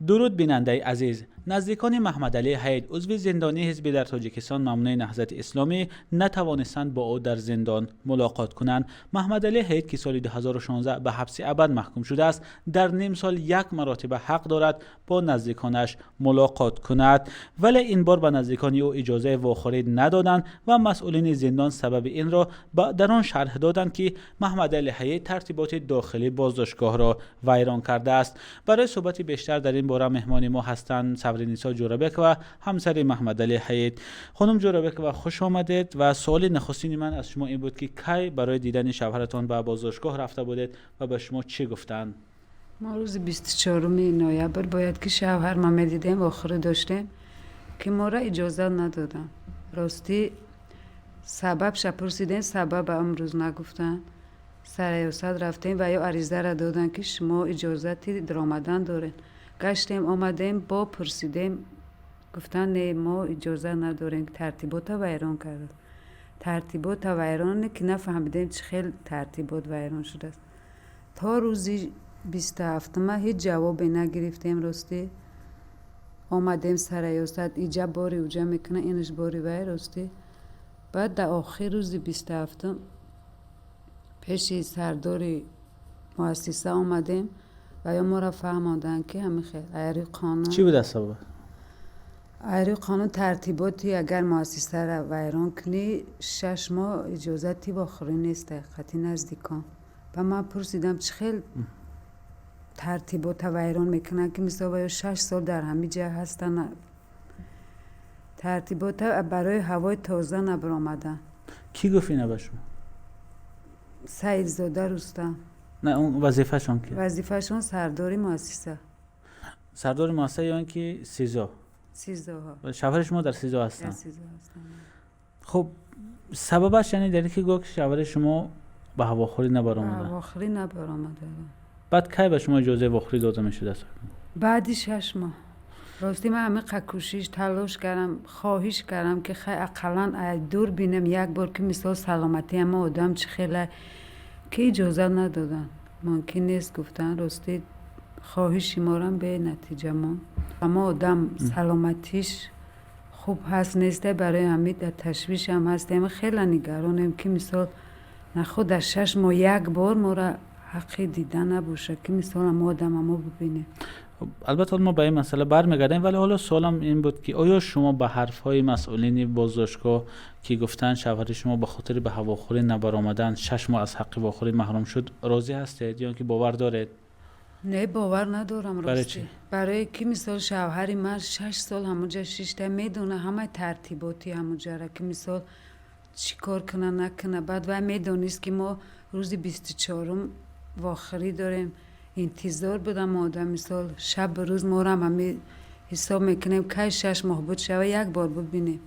درود بیننده عزیز. نزدیکان محمد علی حید عضو زندانی حزبی در تاجیکستان ممنوع نهضت اسلامی نتوانستند با او در زندان ملاقات کنند. محمد علی حید که سال 2016 به حبس ابد محکوم شده است، در نیم سال یک مرتبه حق دارد با نزدیکانش ملاقات کند، ولی این بار به نزدیکان او اجازه واخوری ندادند و مسئولین زندان سبب این را در آن شرح دادند که محمد علی حید ترتیبات داخلی بازداشتگاه را ویران کرده است. برای صحبت بیشتر در این باره مهمان ما هستند صبرنیسا جورابک و همسر محمد علی حید. خانم جورابک و خوش آمدید. و سوال نخستین من از شما این بود که کی برای دیدن شوهرتان به بازداشتگاه رفته بودید و به شما چی گفتند؟ ما روز 24 نوامبر باید که شوهر ما میدیدیم و آخر داشتیم که ما را اجازه ندادن. راستی سببش پرسیدیم، سبب امروز نگفتن. سرایوست رفتیم و یا عریضه را دادن که شما اجازتی درآمدن دارین. گشتیم آمدیم با پرسیدیم، گفتن نه ما اجازه نداریم. ترتیبات ویران کرد. ترتیبات ویران که نفهمیدیم چه خیلی ترتیبات ویران شده است. تا روزی 27 ما هیچ جوابی نگرفتیم. راستی آمدیم سرایوست اینجا باری اوجا میکنه، اینش باری وی. راستی بعد در آخر روز 27 پیش سردار مؤسسه آمدیم و یا ما را فهماندن که همین خیلی ایری قانون چی بود سبب؟ ایری قانون ترتیباتی اگر مؤسسه را ویران کنی 6 ماه اجازتی باخری نیست. خطی نزدیکان و من پرسیدم چه خیلی ترتیبات ویران میکنن که مثلا 6 سال در همین جا هستن. ترتیبات برای هوای تازه نبرآمدن. کی گفت اینو به شما؟ سعید زاده رستم. نه اون وظیفه‌شون که؟ وظیفه‌شون سرداری مؤسسه. سردار مؤسسه یا اینکه سیزا ها. شوهر شما در سیزا هستن؟ در سیزا هستن. خب سببش یعنی در اینکه گفت شوهر شما به هواخوری نبرآمده. هواخوری نبرآمده. بعد کی به شما اجازه واخوری داده میشد؟ بعدی 6 ماه. راستی من همه کوشش تلاش کردم، خواهش کردم که خیلی اقلا دور بینم یک بار که مثال سلامتی اما آدم چه خیلی که اجازه ندادن. ممکن نیست گفتن. راستی خواهشی مارم به نتیجه ما اما آدم سلامتیش خوب هست نیسته. برای همین در تشویش هم هستیم. خیلی نگرانم که مثال نخود در 6 ماه یک بار ما را حقی دیدن نباشه که مثال ما آدم ما ببینیم. البته ما به این مسئله برمیگردیم، ولی حالا سوالم این بود که آیا شما به حرفهای مسئولین بازداشتگاه که گفتن شوهر شما به خاطر به هواخوری نبرآمدن 6 ماه از حق واخوری محروم شد راضی هستید یا که باور دارید؟ نه باور ندارم. راستی برای چی؟ برای که مثال شوهری من 6 سال همونجا شیشته میدونه همه ترتیباتی همونجا را که مثال چی کار کنه نکنه. بعد و میدونست که ما روز 24 واخری داریم. انتظار بدم آدم مثال شب به روز ما را همین حساب میکنیم که 6 ماه بود شوه یک بار ببینیم.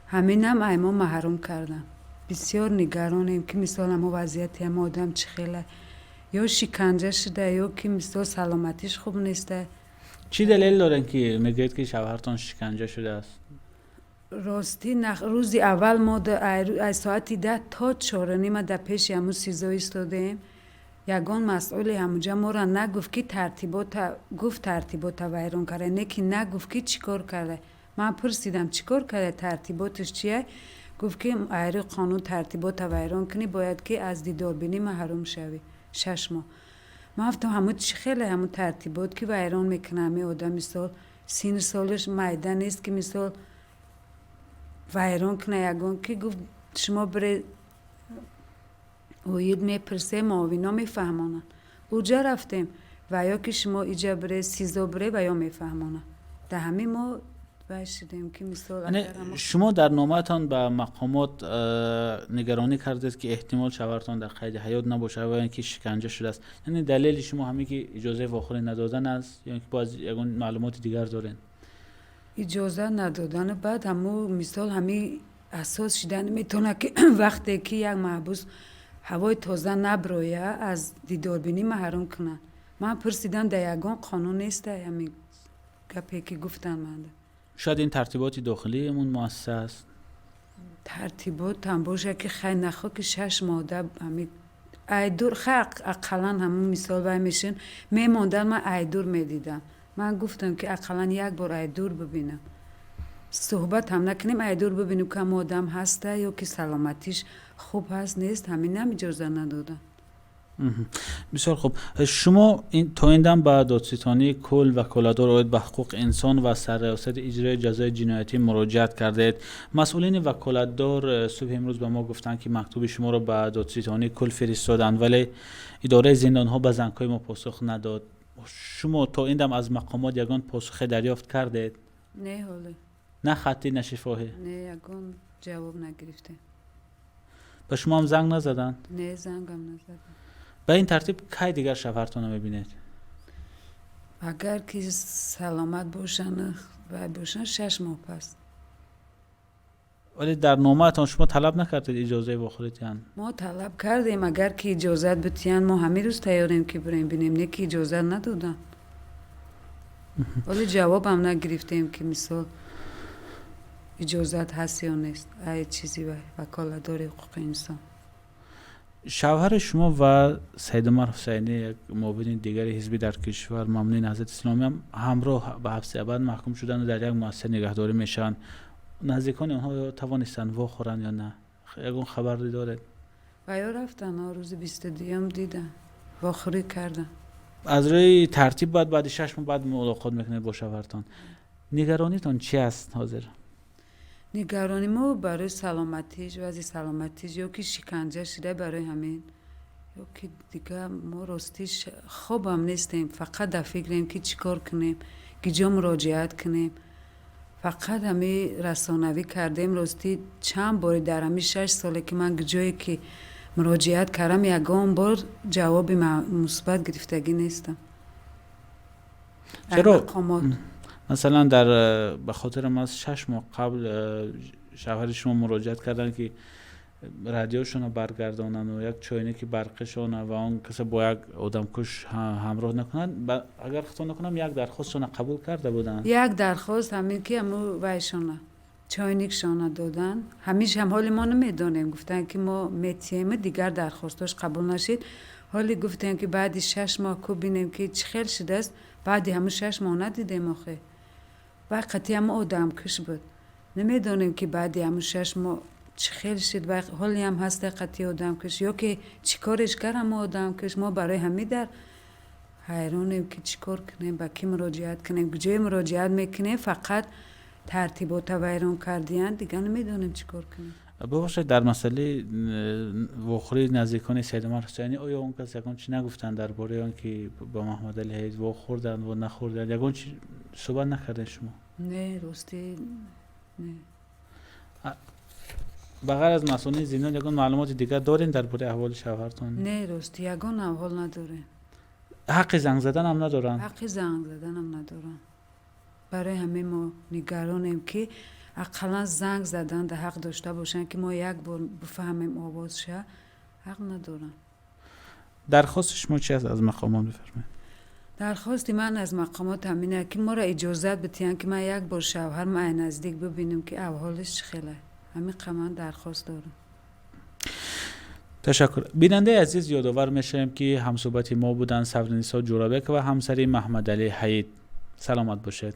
همین هم ایما محروم کردن. بسیار نگرانیم که مثال ما وضعیتی هم آدم چه خیلی یا شکنجه شده یا که مثال سلامتیش خوب نیسته. چی دلیل دارن که میگید که شوهرتان شکنجه شده است؟ راستی روز اول ما در ساعتی 10 تا 4:30 در پیش همون سیزا ایستادیم. یگان مسئول همونجا ما را نگفت که ترتیبات ویران کرده، نه که نگفت که چیکار کرده. من پرسیدم چیکار کرده، ترتیباتش چیه؟ گفت که ایری قانون ترتیبات ویران کنی باید که از دیداربینی محروم شوی 6 ماه. من گفتم همون چی خیلی همون ترتیبات که ویران میکنه. همه آدم مثال سین سالش میده نیست که مثال ویران کنه. یگان که گفت شما بره اوید میپرسه معاوینا میفهمانن. اوجا رفتیم و یا که شما ایجا بره سیزا بره و یا میفهمانن. در همین ما باشیدیم که مثال شما در نامه‌تان به مقامات نگرانی کردید که احتمال شوهرتان در قید حیات نباشه و اینکه شکنجه شده است. یعنی دلیل شما همین که اجازه واخوری ندادن است یا اینکه باز یگان معلومات دیگر دارین؟ اجازه ندادن. بعد همو مثال همین اساس شدن میتونه که وقتی که یک محبوس هوای تازه نبرویه از دیداربینی محروم کنن. من پرسیدم در یگان قانون نیست همین گپی که گفتن. من شاید این ترتیبات داخلی امون مؤسسه است. ترتیبات هم باشه که خیلی نخواه که 6 ماده همین ایدور خیلی اقلا همون مثال باید میشن میماندن. من ایدور میدیدم من گفتم که اقلا یک بار ای دور ببینم، صحبت هم نکنیم، ای دور ببینیم که آدم هسته یا که سلامتیش خوب هست نیست، همین هم اجازه ندادن. بسیار خوب. شما تا این دم به دادستانی کل و کلادار اوید به حقوق انسان و سرریاست اجرای جزای جنایتی مراجعت کردید. مسئولین وکالتدار صبح امروز به ما گفتن که مکتوب شما رو به دادستانی کل فرستادن، ولی اداره زندان ها به زنگ‌های ما پاسخ نداد. شما تا این دم از مقامات یگان پاسخ دریافت کردید؟ نه حالا نه خطی نه شفاهی؟ نه یگان جواب نگرفته. به شما هم زنگ نزدن؟ نه زنگم نزدن. به این ترتیب کی دیگر شوهرتون رو میبینید؟ اگر که سلامت باشن و باشن 6 ماه پس. ولی در نامه‌تان شما طلب نکردید اجازه بخورید؟ ما طلب کردیم اگر که اجازت بتیان ما همه روز تیاریم که بریم بینیم، نه که اجازت ندادن. ولی جواب هم نگرفتیم که مثال اجازت هست یا نیست، ای چیزی وکالتدار حقوق انسان. شوهر شما و سید عمر حسینی یک معاون دیگر حزبی در کشور مامنون نهضت اسلامی هم همراه به حبس ابد محکوم شدن و در یک مؤسسه نگهداری میشن. نزدیکان اونها توانستن واخورن یا نه؟ یگان خبر دارید؟ و یا رفتن روز 22 دیدن واخوری کردن. از روی ترتیب بعد 6 ماه بعد ملاقات میکنید با شوهرتان. نگرانیتان چی است حاضر؟ نگرانی ما برای سلامتیش، وضع سلامتیش یا که شکنجه شده برای همین، یا که دیگه ما راستیش خوبم نیستیم، فقط در فکریم که چیکار کنیم، کجا مراجعت کنیم. فقط همه رسانوی کردیم، راستی چند بار در همین 6 ساله که من جایی که مراجعت کردم یگان بار جواب مثبت گرفتگی نیستم. چرا؟ مثلا در به خاطر ما 6 ماه قبل شوهر شما مراجعت کردن که رادیوشون رو برگردانن و یک چاینکی برقشون و اون کسی با یک آدمکش همراه نکنن. اگر خطا نکنم یک درخواستشون قبول کرده بودن. یک درخواست همین که همو وایشون چاینکشون دادن. همیشه هم حال ما نمیدونیم، گفتن که ما میتیم دیگر درخواستاش قبول نشید. حالی گفتن که بعد 6 ماه کو بینیم که چه خیلی شده است، بعد همون 6 ماه ندیدیم آخه. و قطعی هم آدم کش بود، نمیدونیم که بعد همون 6 ماه چه خیلی شد و حالی هم هست قطعی آدم کش یا که چی کارش کردم آدم کش. ما برای همین در حیرانیم که چی کار کنیم، با کی مراجعت کنیم، کجای مراجعت میکنیم. فقط ترتیبات ویران کردین دیگه نمیدونیم چی کار کنیم. ببخشید در مسئله واخوری نزدیکان سید عمر حسینی آیا اون کس یکان چی نگفتن درباره آن که با محمد علی حید واخوردن و نخوردن؟ یکان چی صحبت نکردن شما؟ نه راستی نه. بغیر از مسئولین زندان یکان معلومات دیگر دارین درباره احوال شوهرتون؟ نه راستی یکان احوال ندارین. حق زنگ زدن هم ندارن؟ حق زنگ زدن هم ندارن. برای همه ما نگرانیم که اقلا زنگ زدن در حق داشته باشن که ما یک بار بفهمیم آواز شه، حق ندارن. درخواست شما چی است از مقامات بفرمایید؟ درخواست من از مقامات همینه که ما را اجازت بدین که من یک بار شوهرم ای نزدیک ببینیم که احوالش چخیله. همین قمان درخواست دارم. تشکر. بیننده عزیز یادآور میشم که همصحبت ما بودن صبرنیسا جورابک و همسری محمد علی حید. سلامت باشید.